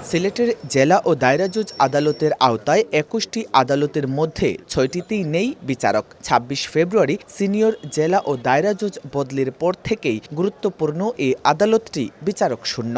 সিলেটের জেলা ও দায়রা জজ আদালতের আওতায় ২১টি আদালতের মধ্যে ৬টিতেই নেই বিচারক। ২৬ ফেব্রুয়ারি সিনিয়র জেলা ও দায়রা জজ বদলির পর থেকেই গুরুত্বপূর্ণ এই আদালতটি বিচারক শূন্য।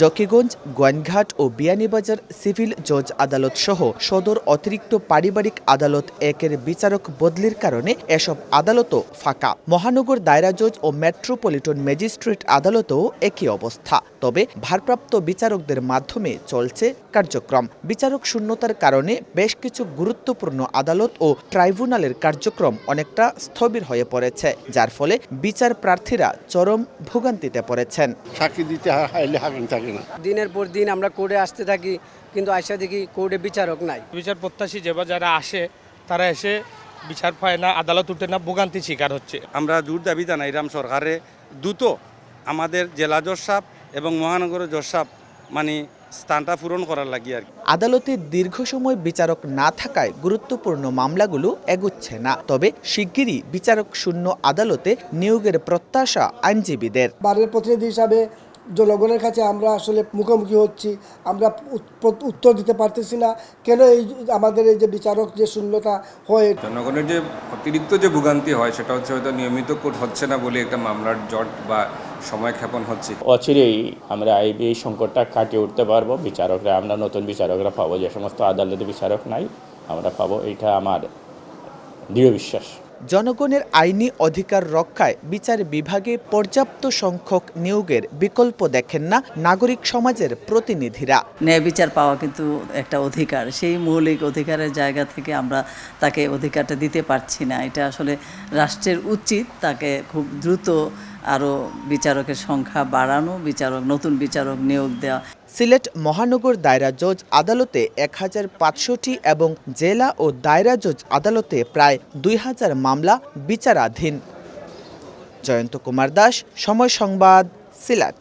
জকিগঞ্জ, গোয়াইনঘাট ও বিয়ানীবাজার সিভিল জজ আদালত সহ সদর অতিরিক্ত পারিবারিক আদালত ১-এর বিচারক বদলির কারণে এসব আদালতও ফাঁকা। মহানগর দায়রা জজ ও মেট্রোপলিটন ম্যাজিস্ট্রেট আদালতেও একই অবস্থা। তবে ভারপ্রাপ্ত বিচারকদের মাধ্যমে চলছে কার্যক্রম। বিচারক শূন্যতার কারণে বেশ কিছু গুরুত্বপূর্ণ আদালত ও ট্রাইব্যুনালের কার্যক্রম অনেকটা স্থবির হয়ে পড়েছে, যার ফলে বিচার প্রার্থীরা চরম ভোগান্তিতে পড়েছেন। সাক্ষী দিতে থাকে না। দিনের পর দিন আমরা কোর্টে আসতে থাকি, কিন্তু আইসা দেখি কোর্টে বিচারক নাই। বিচার প্রত্যাশী যারা আসে তারা এসে বিচার পায় না, আদালত উঠে না, ভোগান্তি শিকার হচ্ছে। আমরা জোর দাবি জানাইলাম সরকারে দ্রুত আমাদের জেলা জজ সাহেব এবং মহানগরের জজ সাহেব স্থানটা পূরণ করার লাগি আর কি। আদালতে দীর্ঘ সময় বিচারক না থাকায় গুরুত্বপূর্ণ মামলাগুলো এগুচ্ছে না। তবে শিগগিরই বিচারক শূন্য আদালতে নিয়োগের প্রত্যাশা আইনজীবীদের। বারের প্রতিনিধি হিসাবে জনগণের কাছে আমরা আসলে মুখোমুখি হচ্ছি, আমরা উত্তর দিতে পারতেছি না কেন এই আমাদের এই যে বিচারক যে শূন্যতা হয়। জনগণের যে অতিরিক্ত যে ভোগান্তি হয় সেটা হচ্ছে হয়তো নিয়মিত কোর্ট হচ্ছে না বলে একটা মামলার জট বা সময় ক্ষেপণ হচ্ছে। অচিরেই আমরা এই সংকটটা কাটিয়ে উঠতে পারবো। বিচারকরা আমরা নতুন বিচারকরা পাবো, যে সমস্ত আদালতে বিচারক নাই আমরা পাবো, এটা আমার দৃঢ় বিশ্বাস। জনগণের আইনি অধিকার রক্ষায় বিচার বিভাগে পর্যাপ্ত সংখ্যক নিয়োগের বিকল্প দেখেন না নাগরিক সমাজের প্রতিনিধিরা। ন্যায় বিচার পাওয়া কিন্তু একটা অধিকার, সেই মৌলিক অধিকারের জায়গা থেকে আমরা তাকে অধিকারটা দিতে পারছি না। এটা আসলে রাষ্ট্রের উচিত তাকে খুব দ্রুত আরও বিচারকের সংখ্যা বাড়ানো, নতুন বিচারক নিয়োগ দেওয়া। সিলেট মহানগর দায়রা জজ আদালতে ১৫০০টি এবং জেলা ও দায়রা জজ আদালতে প্রায় ২০০০ মামলা বিচারাধীন। জয়ন্ত কুমার দাস, সময় সংবাদ, সিলেট।